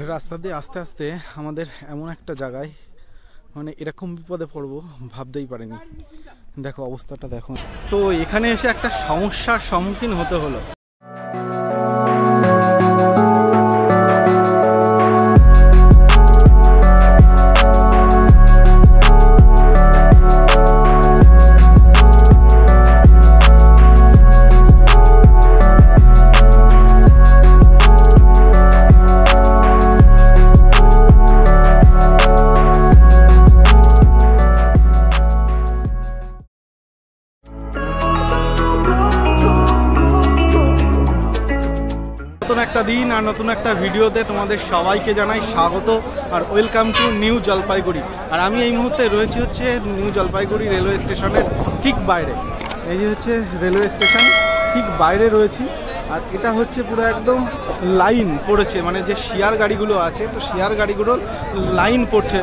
রাস্তা দিয়ে আস্তে আস্তে আমাদের এমন একটা জায়গায় মানে এরকম বিপদে পড়বো ভাবতেই পারিনি। দেখো অবস্থাটা দেখো। তো এখানে এসে একটা সমস্যার সম্মুখীন হতে হলো। নতুন একটা দিন আর নতুন একটা ভিডিওতে তোমাদের সবাইকে জানাই স্বাগত আর ওয়েলকাম টু নিউ জলপাইগুড়ি। আর আমি এই মুহূর্তে রয়েছি হচ্ছে নিউ জলপাইগুড়ি রেলওয়ে স্টেশনের ঠিক বাইরে। এই যে হচ্ছে রেলওয়ে স্টেশন, ঠিক বাইরে রয়েছি। আর এটা হচ্ছে পুরো একদম লাইন পড়েছে, মানে যে শেয়ার গাড়িগুলো আছে তো শেয়ার গাড়িগুলোর লাইন পড়ছে।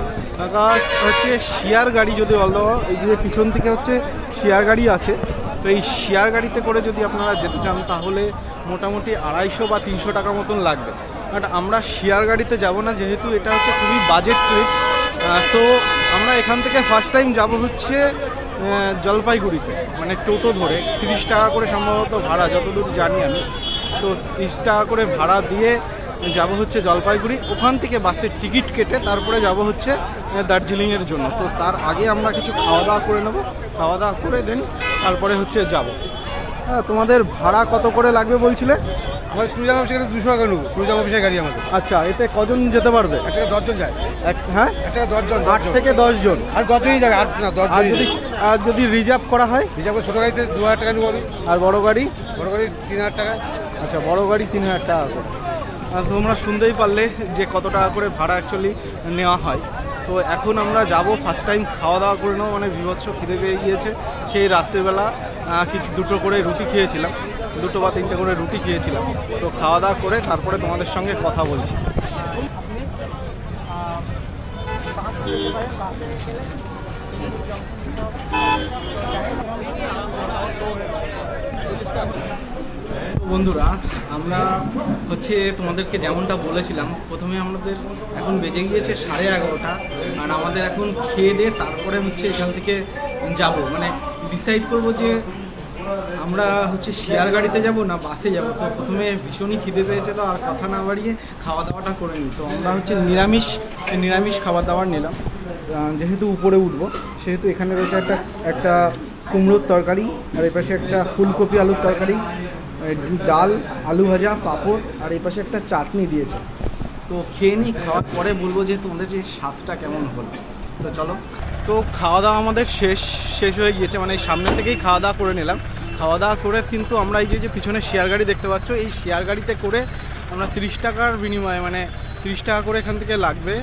হচ্ছে শেয়ার গাড়ি যদি বলো, এই যে পিছন থেকে হচ্ছে শেয়ার গাড়ি আছে, তো এই শেয়ার গাড়িতে করে যদি আপনারা যেতে চান তাহলে মোটামুটি 250 বা 300 টাকা মতন লাগবে। বাট আমরা শেয়ার গাড়িতে যাব না, যেহেতু এটা হচ্ছে খুবই বাজেট ট্রিপ। সো আমরা এখান থেকে ফার্স্ট টাইম যাব হচ্ছে জলপাইগুড়িতে, মানে টোটো ধরে 30 টাকা করে সম্ভবত ভাড়া, যতদূর জানি আমি। তো 30 টাকা করে ভাড়া দিয়ে যাব হচ্ছে জলপাইগুড়ি। ওখান থেকে বাসের টিকিট কেটে তারপরে যাব হচ্ছে দার্জিলিংয়ের জন্য। তো তার আগে আমরা কিছু খাওয়া দাওয়া করে নেব, খাওয়া দাওয়া করে দেন তারপরে হচ্ছে যাব। হ্যাঁ, তোমাদের ভাড়া কত করে লাগবে বলছিলে? আমাদের ট্যুরিজম অফিসে 200 টাকা নেব, ট্যুরিজম অফিসের গাড়ি আমাদের। আচ্ছা, এতে কজন যেতে পারবে? একটা 10 জন যায়। হ্যাঁ, একটা 10 জন, 8 থেকে 10 জন। আর 10 জনই যাবে, 8 না 10 জন। আর যদি রিজার্ভ করা হয়? রিজার্ভ ছোটো গাড়িতে 2000 টাকা নেব আমি। আর বড় গাড়ি? বড় গাড়ি 3000 টাকা। আচ্ছা, বড় গাড়ি 3000 টাকা করে। তোমরা শুনতেই পারলে যে কত টাকা করে ভাড়া অ্যাকচুয়ালি নেওয়া হয়। তো এখন আমরা যাব, ফার্স্ট টাইম খাওয়া দাওয়া করে নেবো, মানে বিভৎস খিদে পেয়ে গিয়েছে। সেই রাত্রিবেলা দুটো করে রুটি খেয়েছিলাম, 2 বা 3টে করে রুটি খেয়েছিলাম। তো খাওয়া দাওয়া করে তারপরে তোমাদের সঙ্গে কথা বলছি। বন্ধুরা, আমরা হচ্ছে তোমাদেরকে যেমনটা বলেছিলাম, প্রথমে আমাদের এখন বেজে গিয়েছে 11:30, আর আমাদের এখন খেয়ে দিয়ে তারপরে হচ্ছে এখান থেকে যাব, মানে ডিসাইড করব যে আমরা হচ্ছে শেয়ার গাড়িতে যাব না বাসে যাব। তো প্রথমে ভীষণই খিদে পেয়েছে, তো আর কথা না বাড়িয়ে খাওয়া দাওয়াটা করে নিই। তো আমরা হচ্ছে নিরামিষ খাবার দাবার নিলাম, যেহেতু উপরে উঠবো সেহেতু। এখানে রয়েছে একটা কুমড়োর তরকারি, আর এই পাশে একটা ফুলকপি আলুর তরকারি, ডাল, আলু ভাজা, পাঁপড়, আর এই পাশে একটা চাটনি দিয়েছে। তো খেয়ে নিই, খাওয়ার পরে বলবো যে তোমাদের যে স্বাদটা কেমন হলো। তো চলো। তো খাওয়া দাওয়া আমাদের শেষ হয়ে গিয়েছে, মানে সামনে থেকেই খাওয়া দাওয়া করে নিলাম। খাওয়া দাওয়া করে কিন্তু আমরা এই যে পিছনে শেয়ার গাড়ি দেখতে পাচ্ছ, এই শেয়ার গাড়িতে করে আমরা 30 টাকার বিনিময়ে, মানে 30 টাকা করে এখান থেকে লাগবে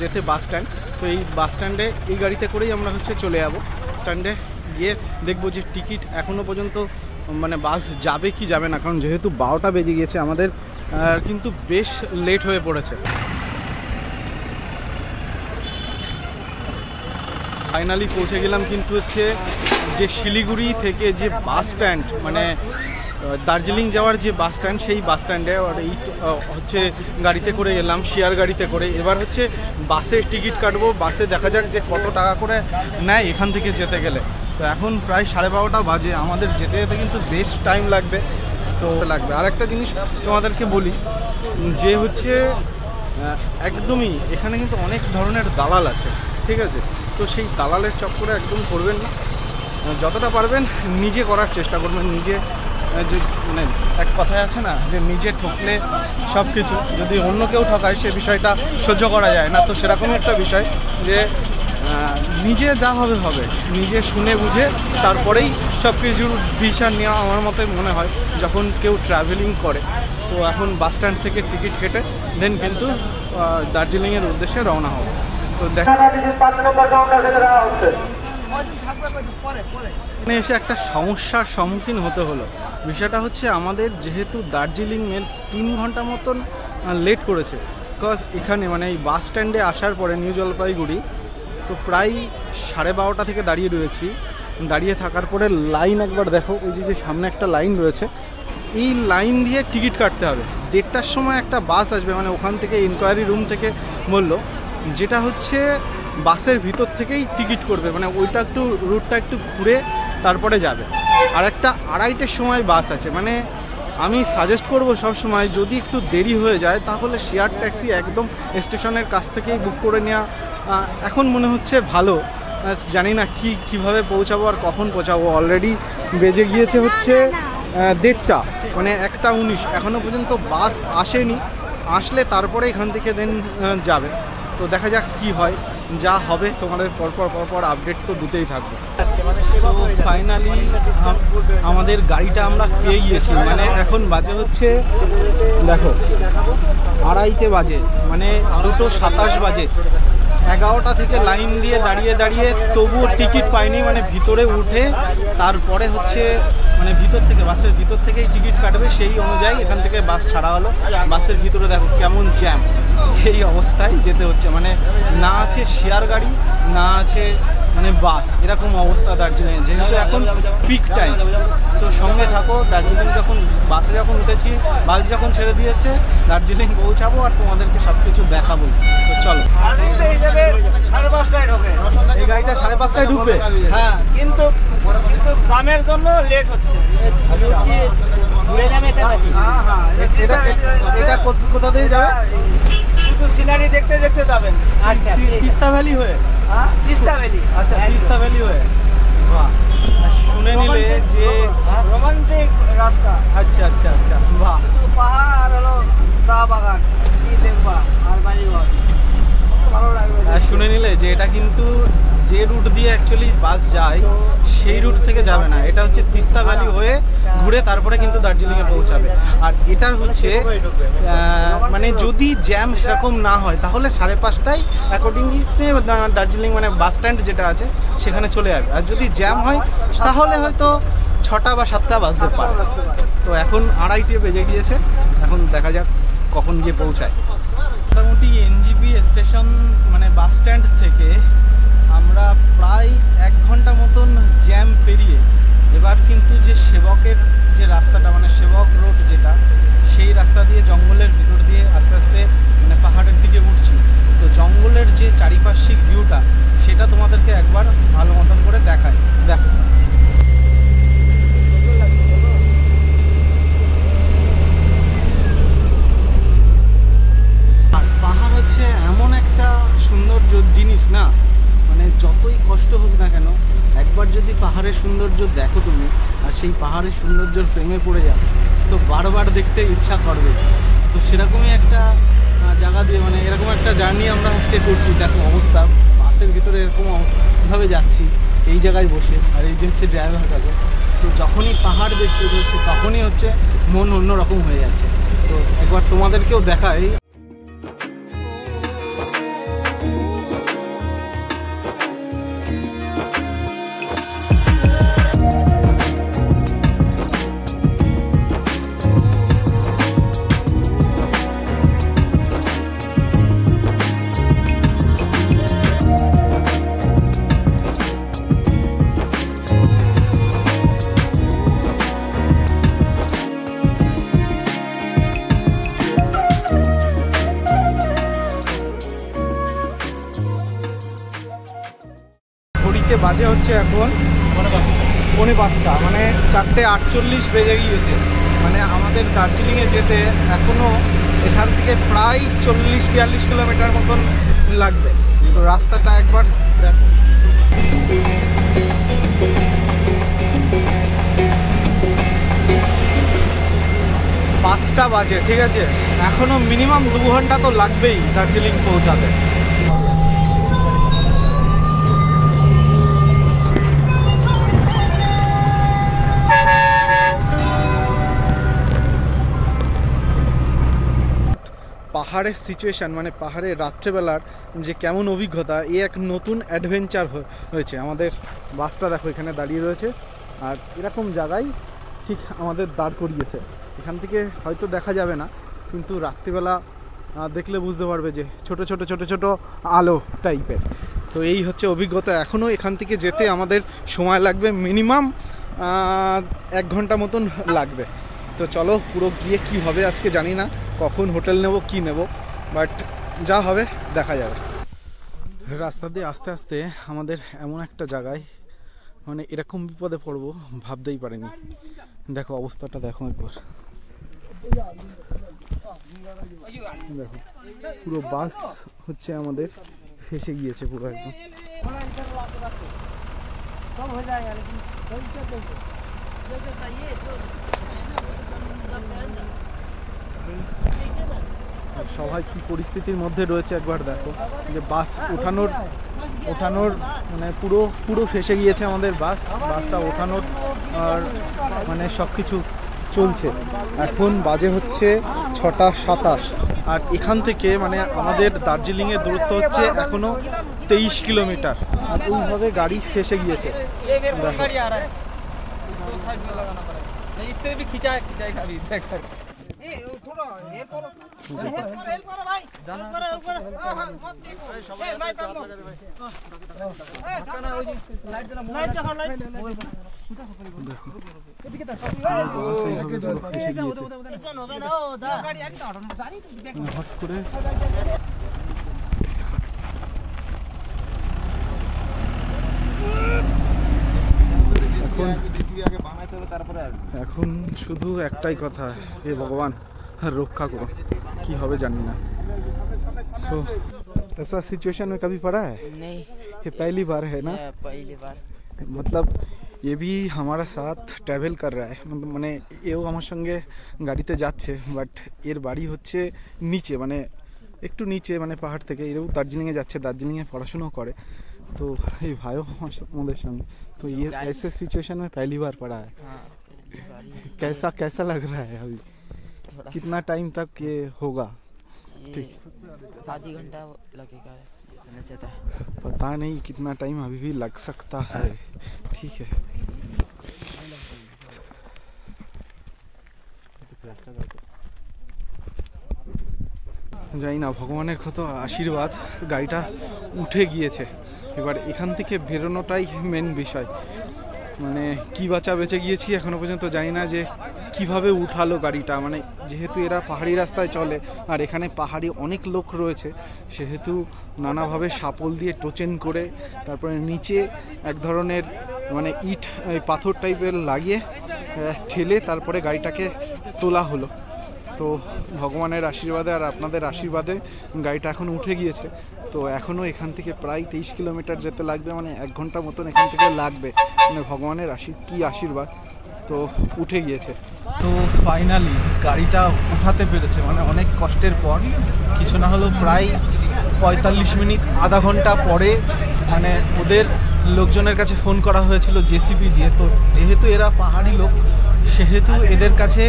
যেতে বাস স্ট্যান্ড। তো এই বাস স্ট্যান্ডে এই গাড়িতে করেই আমরা হচ্ছে চলে যাব। স্ট্যান্ডে গিয়ে দেখবো যে টিকিট এখনও পর্যন্ত মানে বাস যাবে কি যাবে না, কারণ যেহেতু 12টা বেজে গিয়েছে আমাদের কিন্তু বেশ লেট হয়ে পড়েছে। ফাইনালি পৌঁছে গেলাম, কিন্তু হচ্ছে যে শিলিগুড়ি থেকে যে বাস স্ট্যান্ড, মানে দার্জিলিং যাওয়ার যে বাস স্ট্যান্ড, সেই বাস স্ট্যান্ডে এই হচ্ছে গাড়িতে করে এলাম, শেয়ার গাড়িতে করে। এবার হচ্ছে বাসের টিকিট কাটবো, বাসে দেখা যাক যে কত টাকা করে নেয় এখান থেকে যেতে গেলে। তো এখন প্রায় 12:30 বাজে, আমাদের যেতে যেতে কিন্তু বেশ টাইম লাগবে। তো আর একটা জিনিস তোমাদেরকে বলি, যে হচ্ছে একদমই এখানে কিন্তু অনেক ধরনের দালাল আছে, ঠিক আছে? তো সেই দালালের চক্করে একদম করবেন না, যতটা পারবেন নিজে করার চেষ্টা করবেন। নিজে যে মানে এক কথায় আছে না, যে নিজে ঠকলে সব কিছু, যদি অন্য কেউ ঠকায় সে বিষয়টা সহ্য করা যায় না। তো সেরকমই একটা বিষয় যে নিজে যা হবে হবে, নিজে শুনে বুঝে তারপরেই সব কিছুর ডিসিশন নেওয়া আমার মতে মনে হয় যখন কেউ ট্রাভেলিং করে। তো এখন বাস স্ট্যান্ড থেকে টিকিট কেটে দেন কিন্তু দার্জিলিংয়ের উদ্দেশ্যে রওনা হবে। তো এখানে এসে একটা সমস্যার সম্মুখীন হতে হলো। বিষয়টা হচ্ছে আমাদের যেহেতু দার্জিলিং মেল 3 ঘন্টা মতন লেট করেছে, বিকজ এখানে মানে এই বাস স্ট্যান্ডে আসার পরে নিউ জলপাইগুড়ি তো প্রায় 12:30 থেকে দাঁড়িয়ে রয়েছি। দাঁড়িয়ে থাকার পরে লাইন একবার দেখো, ওই যে সামনে একটা লাইন রয়েছে, এই লাইন দিয়ে টিকিট কাটতে হবে। 1:30টার সময় একটা বাস আসবে, মানে ওখান থেকে ইনকোয়ারি রুম থেকে বললো, যেটা হচ্ছে বাসের ভিতর থেকেই টিকিট করবে, মানে ওইটা একটু রুটটা একটু ঘুরে তারপরে যাবে। আর একটা 2:30টার সময় বাস আছে। মানে আমি সাজেস্ট করব সব সময় যদি একটু দেরি হয়ে যায় তাহলে শেয়ার ট্যাক্সি একদম স্টেশনের কাছ থেকেই বুক করে নেওয়া এখন মনে হচ্ছে ভালো। জানি না কিভাবে পৌঁছাবো আর কখন পৌঁছাবো। অলরেডি বেজে গিয়েছে হচ্ছে 1:30, মানে 1:19, এখনও পর্যন্ত বাস আসেনি। আসলে তারপরে এখান থেকে দেন যাবে। তো দেখা যাক কি হয়, যা হবে তোমাদের পরপর আপডেট তো দিতেই থাকবে। সো ফাইনালি আমাদের গাড়িটা আমরা পেয়ে গিয়েছি। মানে এখন বাজে হচ্ছে দেখো 2:30 বাজে, মানে 2:27 বাজে। 11টা থেকে লাইন দিয়ে দাঁড়িয়ে তবুও টিকিট পাইনি। মানে ভিতরে উঠে তারপরে হচ্ছে মানে ভিতর থেকে বাসের ভিতর থেকেই টিকিট কাটবে, সেই অনুযায়ী এখান থেকে বাস ছাড়া হলো। বাসের ভিতরে দেখো কেমন জ্যাম, এই অবস্থায় যেতে হচ্ছে। মানে না আছে শেয়ার গাড়ি, না আছে মানে বাস, এরকম অবস্থা দার্জিলিংয়ে, যেহেতু এখন পিক টাইম। তো সঙ্গে থাকো, দার্জিলিং যখন বাসে যখন উঠেছি, বাস যখন ছেড়ে দিয়েছে, দার্জিলিং পৌঁছাবো আর তোমাদেরকে সব কিছু দেখাবো। তো চলো। এই গাড়িটা 5:30টায় ঢুকবে। হ্যাঁ, কিন্তু কামের জন্য লেট হচ্ছে। এটা কোথা দিয়ে যাবে? শুধু সিনারি দেখতে দেখতে যাবেন। আচ্ছা, তিস্তা ভ্যালি হয়ে? তিস্তা ভ্যালি। আচ্ছা, তিস্তা ভ্যালি হয়ে। বাহ, শুনে নিলে যে রোমান্টিক রাস্তা। আচ্ছা আচ্ছা আচ্ছা, বাহ। শুধু পাহাড় আর হলো চা বাগান, কি দেখবা আর বাড়িঘর, ভালো লাগবে। শুনে নিলে যে এটা কিন্তু যে রুট দিয়ে অ্যাকচুয়ালি বাস যায় সেই রুট থেকে যাবে না, এটা হচ্ছে তিস্তা ভ্যালি হয়ে ঘুরে তারপরে কিন্তু দার্জিলিংয়ে পৌঁছাবে। আর এটার হচ্ছে মানে যদি জ্যাম সেরকম না হয় তাহলে 5:30টায় অ্যাকর্ডিংলি দার্জিলিং মানে বাস স্ট্যান্ড যেটা আছে সেখানে চলে যাবে। আর যদি জ্যাম হয় তাহলে হয়তো 6টা বা 7টা বাজতে পারে। তো এখন 2:30 বেজে গিয়েছে, এখন দেখা যাক কখন গিয়ে পৌঁছায়। মোটামুটি এনজিপি স্টেশন মানে বাস স্ট্যান্ড থেকে আমরা প্রায় 1 ঘন্টা মতন জ্যাম পেরিয়ে এবার কিন্তু যে সেবকের যে রাস্তাটা মানে সেবক রোড যেটা, সেই রাস্তা দিয়ে জঙ্গলের ভিতর দিয়ে আস্তে আস্তে মানে পাহাড়ের দিকে উঠছি। তো জঙ্গলের যে চারিপার্শ্বিক ভিউটা সেটা তোমাদেরকে একবার ভালো মতন করে দেখায়। দেখো পাহাড় হচ্ছে এমন একটা সৌন্দর্য জিনিস না, মানে যতই কষ্ট হোক না কেন একবার যদি পাহাড়ের সৌন্দর্য দেখো তুমি আর সেই পাহাড়ের সৌন্দর্যের প্রেমে পড়ে যাও তো বারবার দেখতে ইচ্ছা করবে। তো সেরকমই একটা জায়গা দিয়ে মানে এরকম একটা জার্নি আমরা আজকে করছি। দেখো অবস্থা, বাসের ভিতরে এরকমভাবে যাচ্ছি এই জায়গায় বসে, আর এই যে হচ্ছে ড্রাইভার কাছে। তো যখনই পাহাড় দেখছি তো তখনই হচ্ছে মন অন্যরকম হয়ে যাচ্ছে। তো একবার তোমাদেরকেও দেখাই। বাজে হচ্ছে এখন 5:45, মানে 4:48 বেজে গিয়েছে। মানে আমাদের দার্জিলিংয়ে যেতে এখনও এখান থেকে প্রায় 40-42 কিলোমিটার মতন লাগবে। তো রাস্তাটা একবার দেখো। 5টা বাজে, ঠিক আছে, এখনও মিনিমাম 2 ঘন্টা তো লাগবেই দার্জিলিং পৌঁছাতে। পাহাড়ের সিচুয়েশান মানে পাহাড়ের রাত্রেবেলার যে কেমন অভিজ্ঞতা, এই এক নতুন অ্যাডভেঞ্চার হয়েছে। আমাদের বাসটা দেখো এখানে দাঁড়িয়ে রয়েছে আর এরকম জায়গায় ঠিক আমাদের দাঁড় করিয়েছে। এখান থেকে হয়তো দেখা যাবে না, কিন্তু রাত্রিবেলা দেখলে বুঝতে পারবে যে ছোট ছোট ছোট ছোট আলো টাইপের। তো এই হচ্ছে অভিজ্ঞতা। এখনও এখান থেকে যেতে আমাদের সময় লাগবে মিনিমাম 1 ঘন্টা মতন লাগবে। তো চলো পুরো গিয়ে কি হবে আজকে জানি না, কখন হোটেল নেব কি নেব, বাট যা হবে দেখা যাবে। রাস্তা দিয়ে আস্তে আস্তে আমাদের এমন একটা জায়গায় মানে এরকম বিপদে পড়বো ভাবতেই পারিনি। দেখো অবস্থাটা দেখো একবার, দেখো পুরো বাস হচ্ছে আমাদের ফেসে গিয়েছে পুরো একদম। সবাই কি পরিস্থিতির মধ্যে রয়েছে একবার দেখো, যে বাস ওঠানোর মানে পুরো ফেসে গিয়েছে আমাদের বাসটা ওঠানোর, আর মানে সব কিছু চলছে। এখন বাজে হচ্ছে 6:27, আর এখান থেকে মানে আমাদের দার্জিলিংয়ের দূরত্ব হচ্ছে এখনো 23 কিলোমিটার, আর ওইভাবে গাড়ি ফেসে গিয়েছে। হট করে এখন শুধু একটাই কথা, সে ভগবান रखा करो कि हवे जानी ना। सो ऐसा सिचुएशन में कभी पड़ा है? नहीं, ये पहली बार है ना? पहली बार। मतलब ये भी हमारा साथ ट्रैवल कर रहा है, मतलब मैंने एও আমার সঙ্গে গাড়িতে যাচ্ছে, বাট এর বাড়ি হচ্ছে নিচে, মানে একটু নিচে, মানে পাহাড় থেকে। এও দার্জিলিংয়ে যাচ্ছে, দার্জিলিংয়ে পড়াশোনা করে। तो ये भाइयों हमारे संग, तो ये ऐसे सिचुएशन में पहली बार पड़ा है। कैसा लग रहा है अभी? कितना टाइम तक ये होगा? ठीक, आधी घंटा लगेगा, इतना ज़्यादा पता नहीं कितना टाइम अभी भी लग सकता है। ठीक है, জানি না, ভগবানের কত আশীর্বাদ গাড়িটা উঠে গিয়েছে। এবার এখান থেকে বেরোনোটাই মেন বিষয়, মানে কি বাঁচা বেঁচে গিয়েছি এখনো পর্যন্ত জানি না যে কিভাবে উঠালো গাড়িটা। মানে যেহেতু এরা পাহাড়ি রাস্তায় চলে আর এখানে পাহাড়ি অনেক লোক রয়েছে, সেহেতু নানাভাবে সাপল দিয়ে টোচেন করে তারপরে নিচে এক ধরনের মানে ইট পাথর টাইপের লাগিয়ে ঠেলে তারপরে গাড়িটাকে তোলা হলো। তো ভগবানের আশীর্বাদে আর আপনাদের আশীর্বাদে গাড়িটা এখন উঠে গিয়েছে। তো এখনও এখান থেকে প্রায় 23 কিলোমিটার যেতে লাগবে, মানে 1 ঘন্টার মতন এখান থেকে লাগবে। মানে ভগবানের কী আশীর্বাদ, তো উঠে গিয়েছে। তো ফাইনালি গাড়িটা উঠাতে পেরেছে, মানে অনেক কষ্টের পর, কিছু না হলেও প্রায় 45 মিনিট আধা ঘন্টা পরে মানে ওদের লোকজনের কাছে ফোন করা হয়েছিল জেসিবি দিয়ে। তো যেহেতু এরা পাহাড়ি লোক, সেহেতু এদের কাছে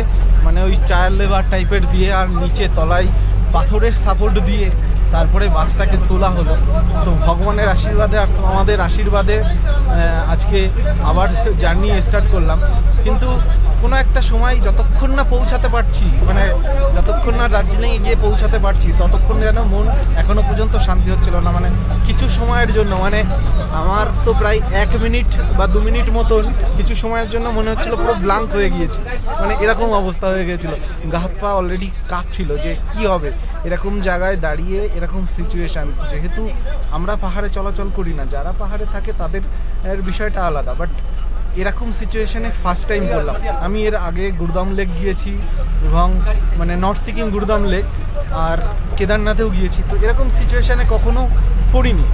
মানে ওই চার লেবার টাইপের দিয়ে আর নিচে তলায় পাথরের সাপোর্ট দিয়ে তারপরে বাসটাকে তোলা হলো। তো ভগবানের আশীর্বাদে আর আমাদের আশীর্বাদে আজকে আবার জার্নি স্টার্ট করলাম। কিন্তু কোনো একটা সময় যতক্ষণ না পৌঁছাতে পারছি, মানে যতক্ষণ না দার্জিলিংয়ে গিয়ে পৌঁছাতে পারছি, ততক্ষণ যেন মন এখনও পর্যন্ত শান্তি হচ্ছিল না। মানে কিছু সময়ের জন্য, মানে আমার তো প্রায় 1 মিনিট বা 2 মিনিট মতন কিছু সময়ের জন্য মনে হচ্ছিল পুরো ব্ল্যাঙ্ক হয়ে গিয়েছি, মানে এরকম অবস্থা হয়ে গিয়েছিল। গা হাত পা অলরেডি কাঁপছিল যে কি হবে এরকম জায়গায় দাঁড়িয়ে, এরকম সিচুয়েশান। যেহেতু আমরা পাহাড়ে চলাচল করি না, যারা পাহাড়ে থাকে তাদের বিষয়টা আলাদা, বাট এরকম সিচুয়েশানে ফার্স্ট টাইম পড়লাম। আমি এর আগে গুরদাম লেক গিয়েছি এবং মানে নর্থ সিকিম গুরদাম লেক আর কেদারনাথেও গিয়েছি, তো এরকম সিচুয়েশানে কখনো পড়িনি।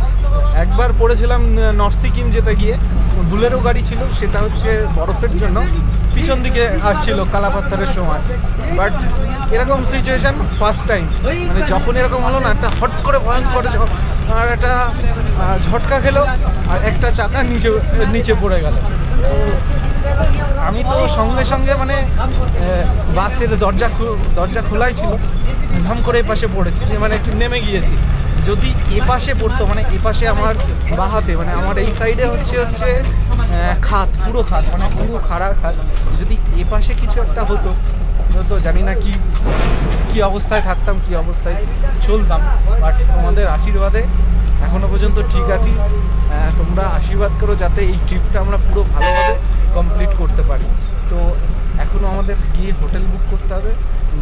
একবার পড়েছিলাম নর্থ সিকিম যেতে গিয়ে, বুলেরো গাড়ি ছিল, সেটা হচ্ছে বরফের জন্য পিছন দিকে আসছিল কালাপাত্তারের সময়। বাট এরকম সিচুয়েশান ফার্স্ট টাইম, মানে যখন এরকম হলো না, একটা হট করে ভয়ঙ্কর আর একটা ঝটকা খেলো আর একটা চাকা নিচে পড়ে গেল। তো আমি তো সঙ্গে সঙ্গে মানে বাসের দরজা খোলাই ছিল, ধাম করে এপাশে পড়েছি, মানে একটু নেমে গিয়েছি। যদি এপাশে পড়তো, মানে এপাশে আমার বাহাতে, মানে আমার এই সাইডে হচ্ছে খাত, পুরো খাত, মানে পুরো খাড়া খাত, যদি এপাশে কিছু একটা হতো তো জানি না কি অবস্থায় থাকতাম, কি অবস্থায় চলতাম। বাট তোমাদের আশীর্বাদে এখনও পর্যন্ত ঠিক আছি। তোমরা আশীর্বাদ করো যাতে এই ট্রিপটা আমরা পুরো ভালোভাবে কমপ্লিট করতে পারি। তো এখনও আমাদের গিয়ে হোটেল বুক করতে হবে,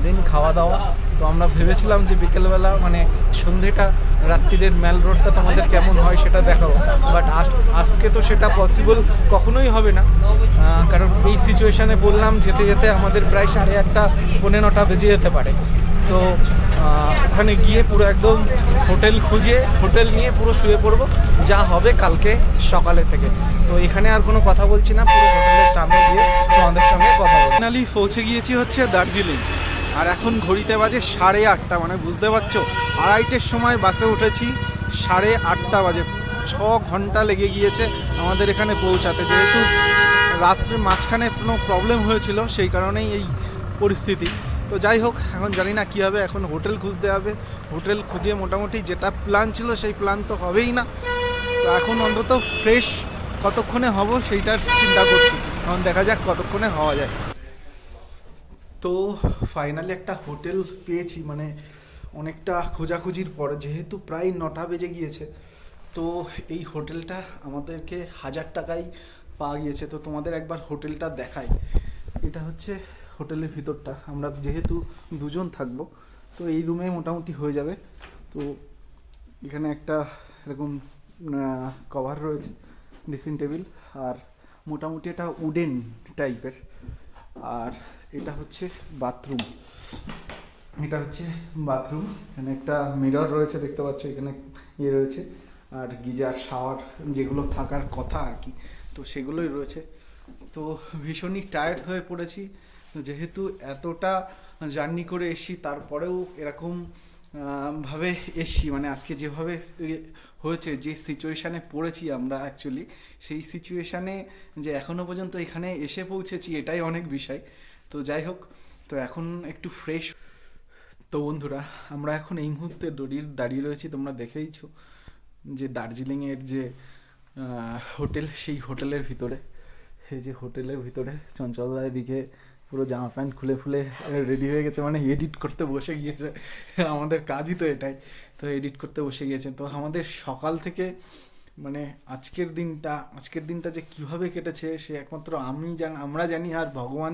দেন খাওয়া দাওয়া। তো আমরা ভেবেছিলাম যে বিকেলবেলা মানে সন্ধেটা রাত্রিরের ম্যাল রোডটা তোমাদের কেমন হয় সেটা দেখাবো, বাট আজকে তো সেটা পসিবল কখনোই হবে না, কারণ এই সিচুয়েশানে বললাম যেতে যেতে আমাদের প্রায় 8:30 পৌনে 9টা বেজে যেতে পারে। সো ওখানে গিয়ে পুরো একদম হোটেল খুঁজে হোটেল নিয়ে পুরো শুয়ে পড়বো, যা হবে কালকে সকালে থেকে। তো এখানে আর কোনো কথা বলছি না, পুরো হোটেলের সামনে গিয়ে তোমাদের সঙ্গে কথা বলবো। ফাইনালি পৌঁছে গিয়েছি হচ্ছে দার্জিলিং, আর এখন ঘড়িতে বাজে 8:30, মানে বুঝতে পারছো 2:30-এর সময় বাসে উঠেছি, 8:30 বাজে। 6 ঘন্টা লেগে গিয়েছে আমাদের এখানে পৌঁছাতে, যেহেতু রাত্রে মাঝখানে কোনো প্রবলেম হয়েছিল সেই কারণেই এই পরিস্থিতি। তো যাই হোক, এখন জানি না কী হবে, এখন হোটেল খুঁজতে হবে। হোটেল খুঁজে মোটামুটি যেটা প্ল্যান ছিল সেই প্ল্যান তো হবেই না। তো এখন অন্তত ফ্রেশ কতক্ষণে হব সেইটার চিন্তা করছি, এখন দেখা যাক কতক্ষণে হওয়া যায়। তো ফাইনালি একটা হোটেল পেয়েছি, মানে অনেকটা খোঁজাখুঁজির পর, যেহেতু প্রায় 9টা বেজে গিয়েছে। তো এই হোটেলটা আমাদেরকে 1000 টাকায় পাওয়া গিয়েছে। তো তোমাদের একবার হোটেলটা দেখাই। এটা হচ্ছে হোটেলের ভিতরটা, আমরা যেহেতু 2 জন থাকবো তো এই রুমে মোটামুটি হয়ে যাবে। তো এখানে একটা এরকম কভার রয়েছে, ড্রেসিং টেবিল, আর মোটামুটি এটা উডেন টাইপের। আর এটা হচ্ছে বাথরুম, এখানে একটা মিরর রয়েছে দেখতে পাচ্ছ, এখানে ইয়ে রয়েছে, আর গিজার শাওয়ার যেগুলো থাকার কথা আর কি, তো সেগুলোই রয়েছে। তো ভীষণই টায়ার্ড হয়ে পড়েছি, যেহেতু এতটা জার্নি করে এসছি, তারপরেও এরকম ভাবে এসছি, মানে আজকে যেভাবে হয়েছে, যে সিচুয়েশানে পড়েছি আমরা অ্যাকচুয়ালি, সেই সিচুয়েশানে যে এখনও পর্যন্ত এখানে এসে পৌঁছেছি এটাই অনেক বিষয়। তো যাই হোক, তো এখন একটু ফ্রেশ। তো বন্ধুরা, আমরা এখন এই মুহূর্তে দাঁড়িয়ে রয়েছি, তোমরা দেখেইছো যে দার্জিলিংয়ের যে হোটেল, সেই হোটেলের ভিতরে। এই যে হোটেলের ভিতরে চঞ্চলদার দিকে পুরো জামা প্যান্ট খুলে রেডি হয়ে গেছে, মানে এডিট করতে বসে গিয়েছে। আমাদের কাজই তো এটাই, তো এডিট করতে বসে গিয়েছে। তো আমাদের সকাল থেকে মানে আজকের দিনটা যে কিভাবে কেটেছে সে একমাত্র আমরা জানি, আর ভগবান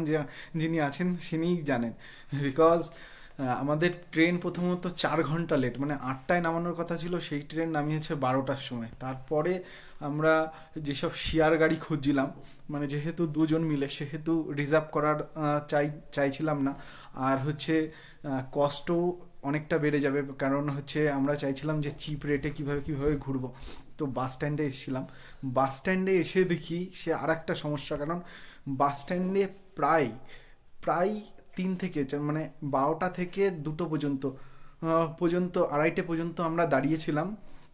যিনি আছেন তিনিই জানেন। বিকজ আমাদের ট্রেন প্রথমত 4 ঘন্টা লেট, মানে 8টায় নামানোর কথা ছিল, সেই ট্রেন নামিয়েছে 12টার সময়। তারপরে আমরা যেসব শেয়ার গাড়ি খুঁজছিলাম, মানে যেহেতু 2 জন মিলে, সেহেতু রিজার্ভ করার চাইছিলাম না, আর হচ্ছে কস্টও অনেকটা বেড়ে যাবে, কারণ হচ্ছে আমরা চাইছিলাম যে চিপ রেটে কিভাবে ঘুরবো। তো বাস স্ট্যান্ডে এসেছিলাম, বাস স্ট্যান্ডে এসে দেখি সে আর একটা সমস্যা, কারণ বাস স্ট্যান্ডে প্রায় 3 থেকে মানে 12টা থেকে 2টো পর্যন্ত 2:30 পর্যন্ত আমরা দাঁড়িয়েছিলাম,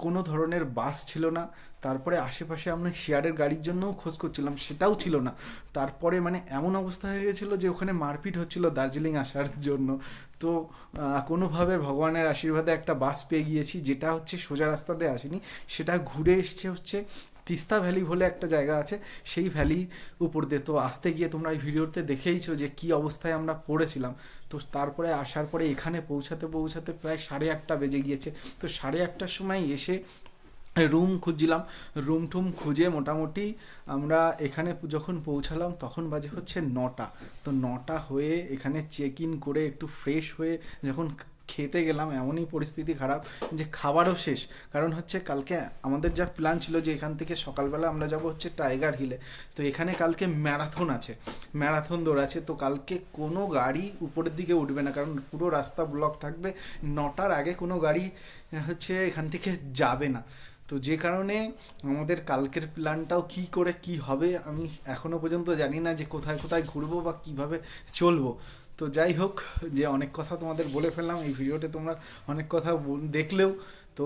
কোনো ধরনের বাস ছিল না। তারপরে আশেপাশে আমরা শেয়ারের গাড়ির জন্যও খোঁজ করছিলাম, সেটাও ছিল না। তারপরে মানে এমন অবস্থা হয়ে গেছিলো যে ওখানে মারপিট হচ্ছিল দার্জিলিং আসার জন্য। তো কোনোভাবে ভগবানের আশীর্বাদে একটা বাস পেয়ে গিয়েছি, যেটা হচ্ছে সোজা রাস্তাতে আসেনি, সেটা ঘুরে এসছে হচ্ছে তিস্তা ভ্যালি বলে একটা জায়গা আছে, সেই ভ্যালির উপর দিয়ে। তো আসতে গিয়ে তোমরা এই ভিডিওতে দেখেইছো যে কি অবস্থায় আমরা পড়েছিলাম। তো তারপরে আসার পরে এখানে পৌঁছাতে প্রায় 8:30 বেজে গিয়েছে। তো 8:30টার সময় এসে রুম খুঁজছিলাম, রুম খুঁজে মোটামুটি আমরা এখানে যখন পৌঁছালাম তখন বাজে হচ্ছে 9টা। তো 9টা হয়ে এখানে চেক ইন করে একটু ফ্রেশ হয়ে যখন খেতে গেলাম, এমনই পরিস্থিতি খারাপ যে খাবারও শেষ। কারণ হচ্ছে কালকে আমাদের যা প্ল্যান ছিল যে এখান থেকে সকালবেলা আমরা যাব হচ্ছে টাইগার হিলে। তো এখানে কালকে ম্যারাথন দৌড় আছে। তো কালকে কোনো গাড়ি উপরের দিকে উঠবে না, কারণ পুরো রাস্তা ব্লক থাকবে, 9টার আগে কোনো গাড়ি হচ্ছে এখান থেকে যাবে না। তো যে কারণে আমাদের কালকের প্ল্যানটাও কি হবে আমি এখনও পর্যন্ত জানি না, যে কোথায় ঘুরবো বা কিভাবে চলবো। তো যাই হোক, যে অনেক কথা তোমাদের বলে ফেললাম এই ভিডিওতে, তোমরা অনেক কথা দেখলেও। তো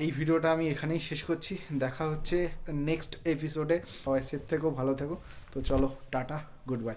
এই ভিডিওটা আমি এখানেই শেষ করছি, দেখা হচ্ছে নেক্সট এপিসোডে। সবাই সেফ থেকো, ভালো থেকো। তো চলো, টাটা, গুড বাই।